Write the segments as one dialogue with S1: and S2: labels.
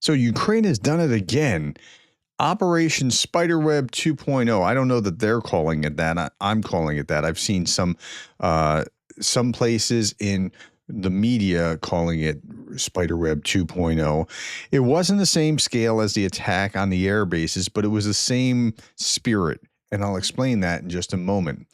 S1: So Ukraine has done it again. Operation Spiderweb 2.0. I don't know that they're calling it that. I'm calling it that. I've seen some places in the media calling it Spiderweb 2.0. It wasn't the same scale as the attack on the air bases, but it was the same spirit, and I'll explain that in just a moment.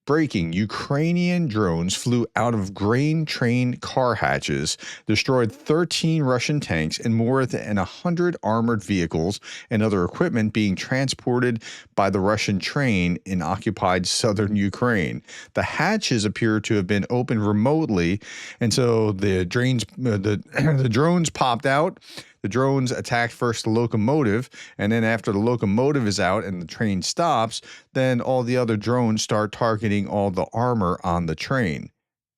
S1: Breaking: Ukrainian drones flew out of grain train car hatches, destroyed 13 Russian tanks and more than 100 armored vehicles and other equipment being transported by the Russian train in occupied southern Ukraine. The hatches appear to have been opened remotely, and so the drones popped out. The drones attacked first the locomotive, and then after the locomotive is out and the train stops, then all the other drones start targeting all the armor on the train.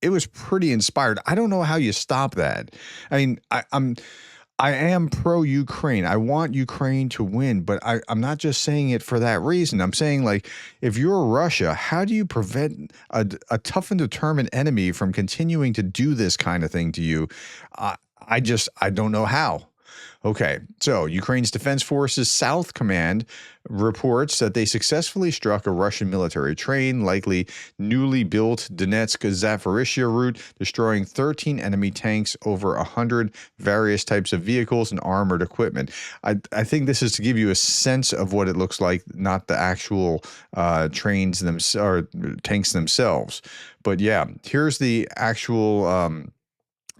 S1: It was pretty inspired. I don't know how you stop that. I mean, I am pro-Ukraine. I want Ukraine to win, but I'm not just saying it for that reason. I'm saying, like, if you're Russia, how do you prevent a tough and determined enemy from continuing to do this kind of thing to you? I don't know how. Okay, so Ukraine's Defense Forces South Command reports that they successfully struck a Russian military train, likely newly built Donetsk-Zaporizhzhia route, destroying 13 enemy tanks, over 100 various types of vehicles and armored equipment. I think this is to give you a sense of what it looks like, not the actual trains or tanks themselves. But yeah, here's the actual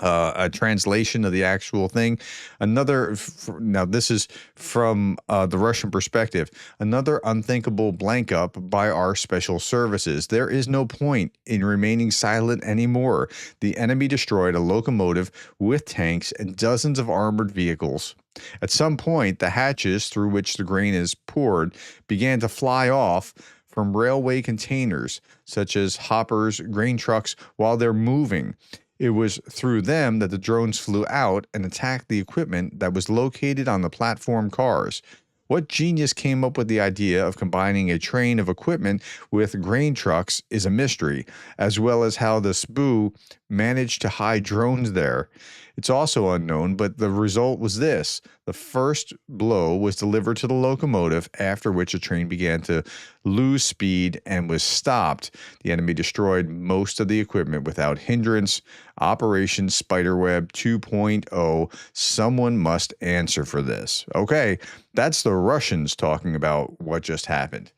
S1: a translation of the actual thing. Now this is from the Russian perspective. Another unthinkable blank up by our special services. There is no point in remaining silent anymore. The enemy destroyed a locomotive with tanks and dozens of armored vehicles. At some point, the hatches through which the grain is poured began to fly off from railway containers, such as hoppers, grain trucks, while they're moving. It was through them that the drones flew out and attacked the equipment that was located on the platform cars. What genius came up with the idea of combining a train of equipment with grain trucks is a mystery, as well as how the SBU managed to hide drones there. It's also unknown, but the result was this. The first blow was delivered to the locomotive, after which the train began to lose speed and was stopped. The enemy destroyed most of the equipment without hindrance. Operation Spiderweb 2.0. Someone must answer for this. Okay, that's the Russians talking about what just happened.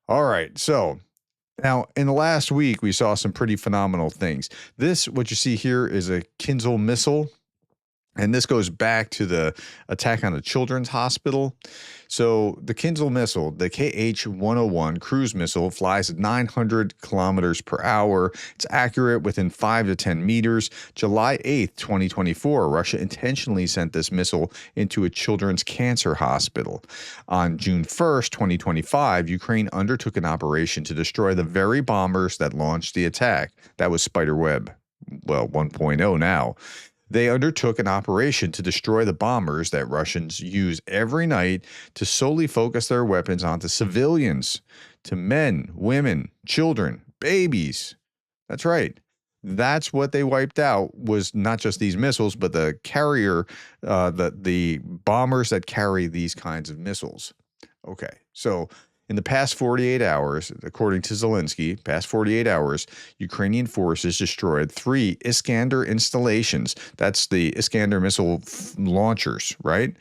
S1: All right, so now, in the last week, we saw some pretty phenomenal things. What you see here is a Kinsel Missile, and this goes back to the attack on the children's hospital. So the Kinsel Missile, the KH-101 cruise missile, flies at 900 kilometers per hour. It's accurate within 5 to 10 meters. July 8th, 2024, Russia intentionally sent this missile into a children's cancer hospital. On June 1st, 2025, Ukraine undertook an operation to destroy the very bombers that launched the attack. That was Spiderweb, 1.0 now. They undertook an operation to destroy the bombers that Russians use every night to solely focus their weapons onto civilians, to men, women, children, babies. That's right. That's what they wiped out, was not just these missiles, but the carrier, the bombers that carry these kinds of missiles. Okay, so in the past 48 hours, according to Zelensky, Ukrainian forces destroyed 3 Iskander installations. That's the Iskander missile launchers, right?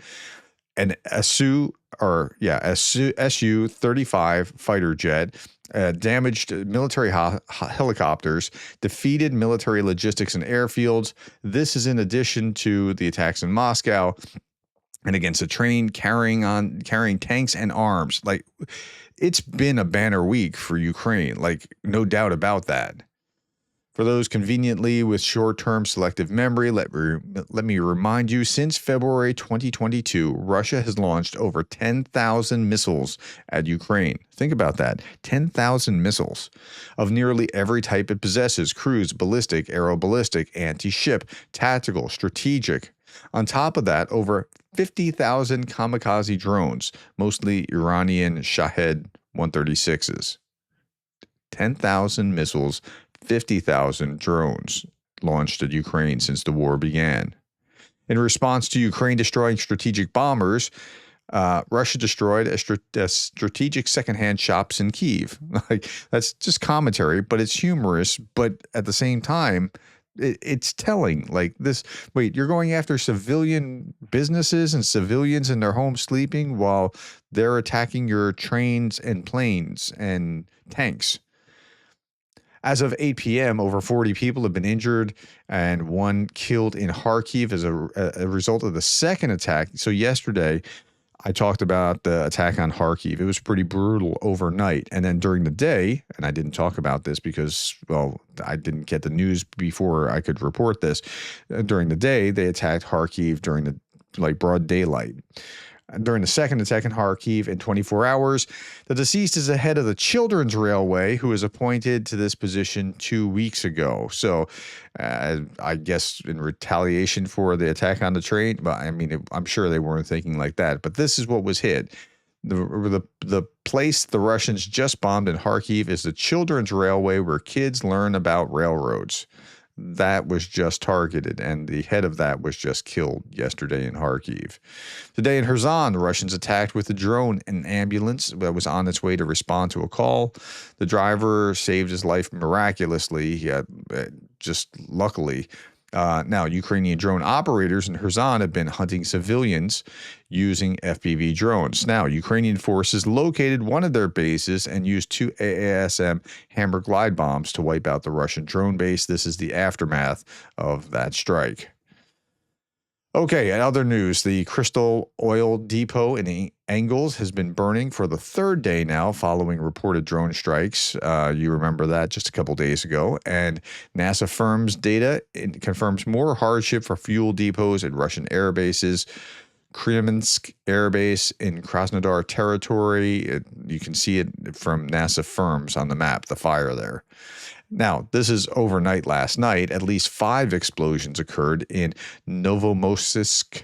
S1: An Su-35 fighter jet, damaged military helicopters, defeated military logistics and airfields. This is in addition to the attacks in Moscow and against a train carrying tanks and arms. Like, it's been a banner week for Ukraine, like, no doubt about that. For those conveniently with short-term selective memory, let me remind you, since February 2022, Russia has launched over 10,000 missiles at Ukraine. Think about that, 10,000 missiles of nearly every type it possesses: cruise, ballistic, aeroballistic, anti-ship, tactical, strategic. On top of that, over 50,000 kamikaze drones, mostly Iranian Shahed 136s. 10,000 missiles, 50,000 drones launched at Ukraine since the war began. In response to Ukraine destroying strategic bombers, Russia destroyed a strategic secondhand shops in Kyiv. Like, that's just commentary, but it's humorous. But at the same time, it's telling. Like this, wait, you're going after civilian businesses and civilians in their homes sleeping while they're attacking your trains and planes and tanks. As of 8 p.m., over 40 people have been injured and one killed in Kharkiv as a result of the second attack. So yesterday, I talked about the attack on Kharkiv. It was pretty brutal overnight. And then during the day, and I didn't talk about this because, well, I didn't get the news before I could report this. During the day, they attacked Kharkiv during the broad daylight. During the second attack in Kharkiv in 24 hours, the deceased is the head of the Children's Railway, who was appointed to this position 2 weeks ago. So I guess in retaliation for the attack on the train, but I mean, I'm sure they weren't thinking like that. But this is what was hit. The place the Russians just bombed in Kharkiv is the Children's Railway, where kids learn about railroads. That was just targeted, and the head of that was just killed yesterday in Kharkiv. Today in Kherson, the Russians attacked with a drone an ambulance that was on its way to respond to a call. The driver saved his life miraculously, just luckily. Now, Ukrainian drone operators in Kherson have been hunting civilians using FPV drones. Now, Ukrainian forces located one of their bases and used 2 AASM Hammer glide bombs to wipe out the Russian drone base. This is the aftermath of that strike. Okay, in other news, the Crystal Oil Depot in Engels has been burning for the third day now following reported drone strikes. You remember that just a couple days ago. And NASA firms data confirms more hardship for fuel depots at Russian air bases. Kremensk Air Base in Krasnodar Territory. You can see it from NASA firms on the map, the fire there. Now, this is overnight last night. At least 5 explosions occurred in Novomossilsk,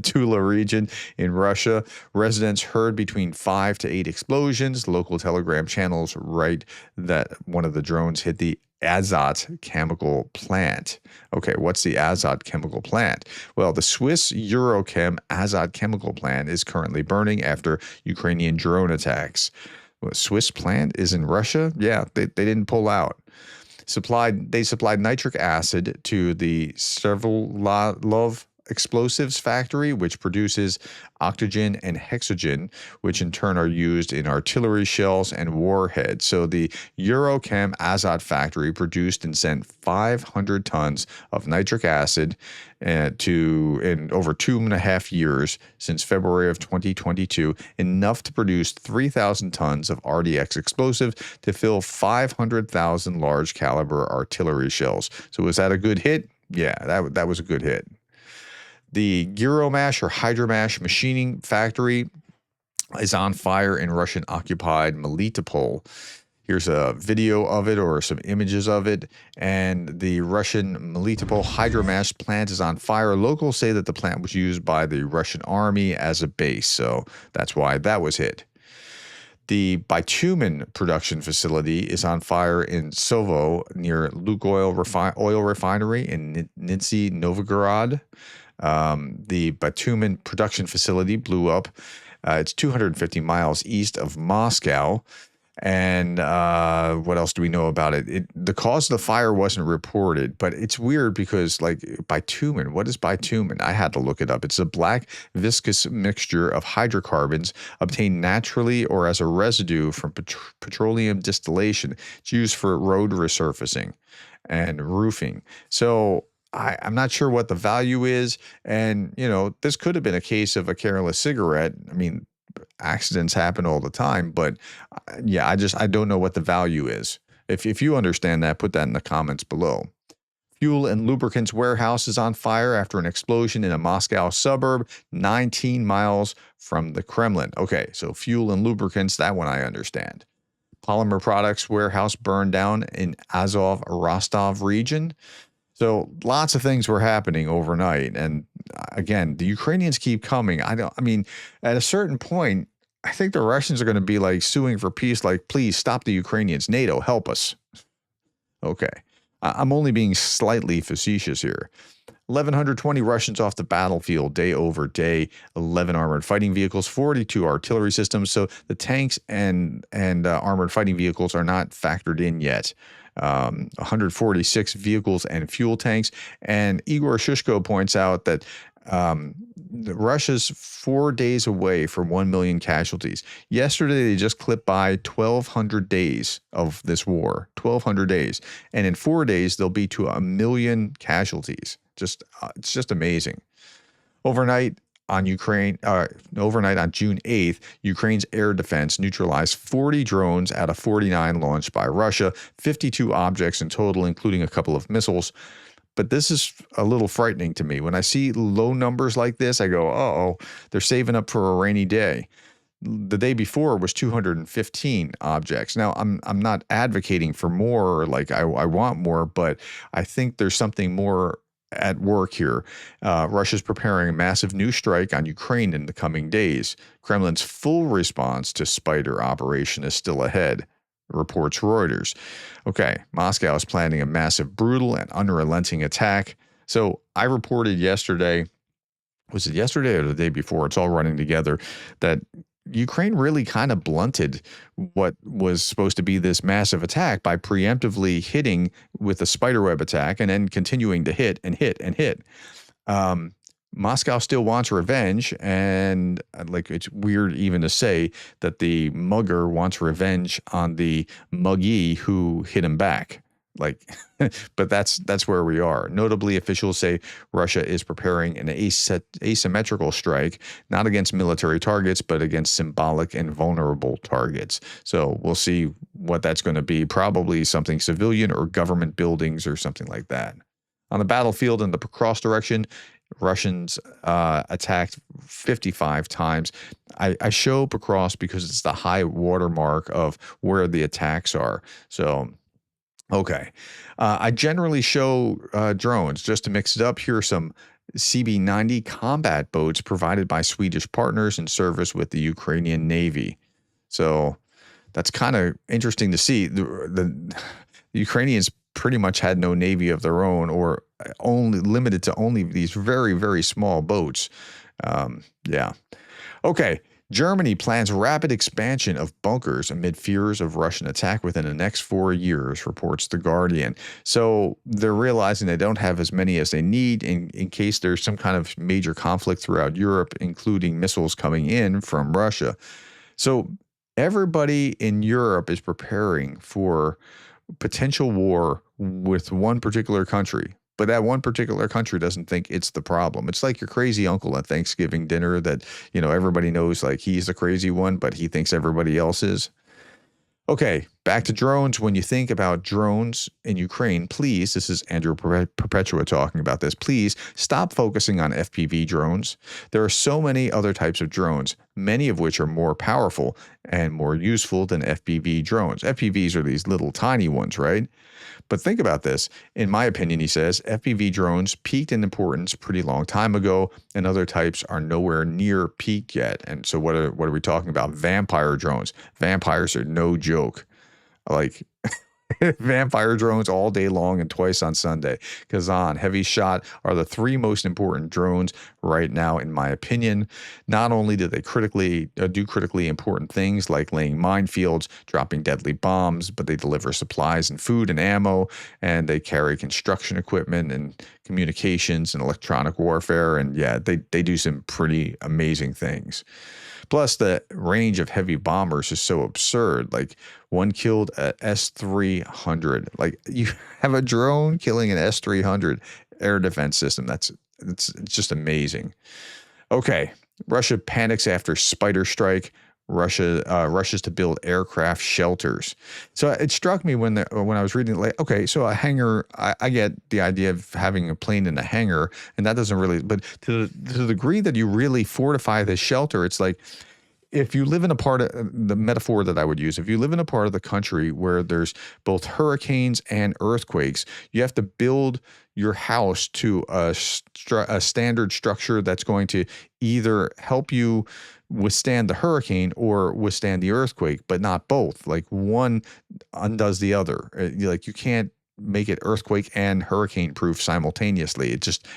S1: Tula region in Russia. Residents heard between 5 to 8 explosions. Local telegram channels write that one of the drones hit the Azot chemical plant. Okay, what's the Azot chemical plant? Well, the Swiss Eurochem Azot chemical plant is currently burning after Ukrainian drone attacks. The Swiss plant is in Russia? Yeah, they didn't pull out. They supplied nitric acid to the Sevrilov explosives factory, which produces octogen and hexogen, which in turn are used in artillery shells and warheads. So the Eurochem Azot factory produced and sent 500 tons of nitric acid in over 2.5 years since February of 2022, enough to produce 3,000 tons of RDX explosive to fill 500,000 large caliber artillery shells. So was that a good hit? Yeah, that was a good hit. The Gyromash or Hydromash machining factory is on fire in Russian-occupied Melitopol. Here's a video of it or some images of it. And the Russian Melitopol Hydromash plant is on fire. Locals say that the plant was used by the Russian army as a base, so that's why that was hit. The bitumen production facility is on fire in Sovo near Lukoil oil refinery in Nizhny Novgorod. The bitumen production facility blew up. It's 250 miles east of Moscow. And what else do we know about it? The cause of the fire wasn't reported, but it's weird because, like, bitumen, what is bitumen? I had to look it up. It's a black viscous mixture of hydrocarbons obtained naturally or as a residue from petroleum distillation. It's used for road resurfacing and roofing. So I'm not sure what the value is. And, you know, this could have been a case of a careless cigarette. I mean, accidents happen all the time, but yeah, I don't know what the value is. If you understand that, put that in the comments below. Fuel and lubricants warehouse is on fire after an explosion in a Moscow suburb 19 miles from the Kremlin. Okay, so fuel and lubricants, that one I understand. Polymer products warehouse burned down in Azov, Rostov region. So lots of things were happening overnight. And again, the Ukrainians keep coming. I mean, at a certain point, I think the Russians are going to be like suing for peace, like, please stop the Ukrainians. NATO, help us. Okay. I'm only being slightly facetious here. 1,120 Russians off the battlefield day over day, 11 armored fighting vehicles, 42 artillery systems. So the tanks and armored fighting vehicles are not factored in yet. 146 vehicles and fuel tanks. And Igor Shushko points out that Russia's 4 days away from 1 million casualties. Yesterday, they just clipped by 1,200 days of this war, 1,200 days. And in 4 days, they'll be to 1 million casualties. It's just amazing. Overnight on June 8th, Ukraine's air defense neutralized 40 drones out of 49 launched by Russia, 52 objects in total, including a couple of missiles. But this is a little frightening to me. When I see low numbers like this, I go, uh-oh, they're saving up for a rainy day. The day before was 215 objects. Now, I'm not advocating for more, or like I want more, but I think there's something more at work here. Russia's preparing a massive new strike on Ukraine in the coming days. Kremlin's full response to Spider operation is still ahead, reports Reuters. Okay, Moscow is planning a massive, brutal, and unrelenting attack. So I reported yesterday, was it yesterday or the day before? It's all running together, that Ukraine really kind of blunted what was supposed to be this massive attack by preemptively hitting with a spiderweb attack and then continuing to hit and hit and hit. Moscow still wants revenge, and like it's weird even to say that the mugger wants revenge on the muggy who hit him back. Like, but that's where we are. Notably, officials say Russia is preparing an asymmetrical strike, not against military targets, but against symbolic and vulnerable targets. So we'll see what that's going to be. Probably something civilian or government buildings or something like that. On the battlefield in the cross direction, Russians attacked 55 times. I show Pokrovsk because it's the high watermark of where the attacks are. So, okay. I generally show drones just to mix it up. Here are some CB-90 combat boats provided by Swedish partners in service with the Ukrainian Navy. So that's kind of interesting to see. The Ukrainians pretty much had no navy of their own, or only limited to only these very, very small boats. Yeah. Okay. Germany plans rapid expansion of bunkers amid fears of Russian attack within the next 4 years, reports The Guardian. So they're realizing they don't have as many as they need in case there's some kind of major conflict throughout Europe, including missiles coming in from Russia. So everybody in Europe is preparing for potential war with one particular country, but that one particular country doesn't think it's the problem. It's like your crazy uncle at Thanksgiving dinner that, everybody knows like he's the crazy one, but he thinks everybody else is. Okay, back to drones. When you think about drones in Ukraine, please, this is Andrew Perpetua talking about this, please stop focusing on FPV drones. There are so many other types of drones, many of which are more powerful and more useful than FPV drones. FPVs are these little tiny ones, right? But think about this. In my opinion, he says, FPV drones peaked in importance a pretty long time ago, and other types are nowhere near peak yet. And so what are we talking about? Vampire drones. Vampires are no joke. Like vampire drones all day long and twice on Sunday. Kazan, Heavy Shot are the three most important drones right now, in my opinion. Not only do they do critically important things like laying minefields, dropping deadly bombs, but they deliver supplies and food and ammo, and they carry construction equipment and communications and electronic warfare. And yeah, they do some pretty amazing things. Plus, the range of heavy bombers is so absurd. Like, one killed a S-300. Like, you have a drone killing an S-300 air defense system. It's just amazing. Okay, Russia panics after Spider strike. Russia rushes to build aircraft shelters. So it struck me when I was reading, like, okay, so a hangar, I get the idea of having a plane in a hangar, and that doesn't really, but to the degree that you really fortify the shelter, it's like, if you live in a part of the metaphor that I would use, if you live in a part of the country where there's both hurricanes and earthquakes, you have to build your house to a standard structure that's going to either help you withstand the hurricane or withstand the earthquake, but not both. Like, one undoes the other. Like, you can't make it earthquake and hurricane proof simultaneously. It just,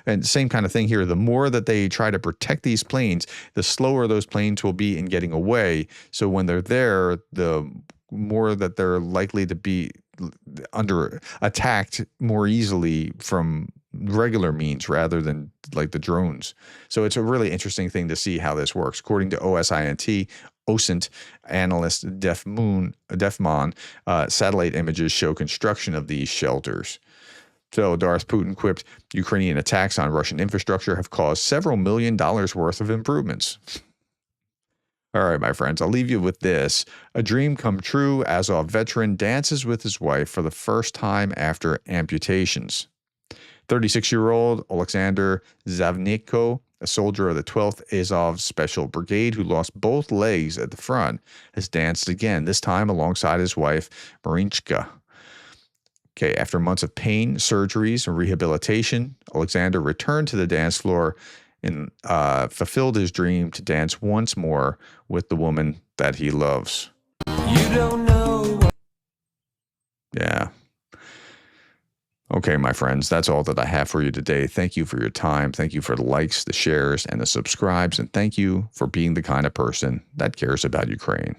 S1: and same kind of thing here. The more that they try to protect these planes, the slower those planes will be in getting away. So when they're there, the more that they're likely to be under attacked more easily from regular means rather than like the drones. So it's a really interesting thing to see how this works. According to OSINT analyst Defmon, satellite images show construction of these shelters. So Darth Putin quipped, Ukrainian attacks on Russian infrastructure have caused several $1 million worth of improvements. All right, my friends, I'll leave you with this. A dream come true. Azov veteran dances with his wife for the first time after amputations. 36-year-old Iskander Zavniko, a soldier of the 12th Azov Special Brigade who lost both legs at the front, has danced again, this time alongside his wife, Marinchka. Okay, after months of pain, surgeries, and rehabilitation, Iskander returned to the dance floor and fulfilled his dream to dance once more with the woman that he loves. You don't know. Yeah. Okay, my friends, that's all that I have for you today. Thank you for your time. Thank you for the likes, the shares, and the subscribes. And thank you for being the kind of person that cares about Ukraine.